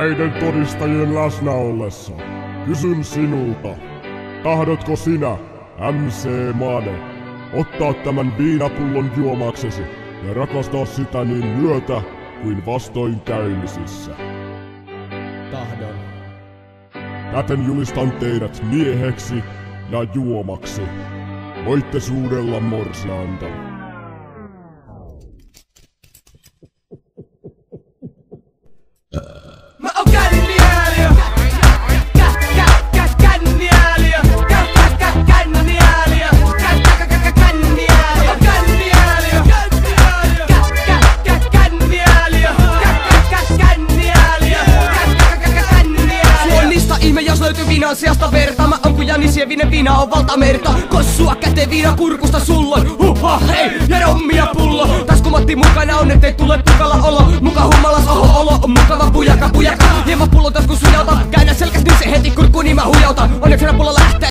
Näiden todistajien läsnä ollessa kysyn sinulta, tahdotko sinä, MC Mane, ottaa tämän viinapullon juomaksesi ja rakastaa sitä niin myötä kuin vastoinkäymisissä? Tahdon. Täten julistan teidät mieheksi ja juomaksi. Voitte suudella morsianta. Mä oon känniääliö! Känniääliö! Känniääliö! Suonnista ihme jos löytyy viinan sijasta verta. Mä oon kuin Janisievinen, viina on valtamerta. Kossua käteen viina kurkusta sullon. Huha hei ja rommia pullo. Taskumatti mukana on ettei tule tukala olo. Muka hummalas oho olo on mukava puja.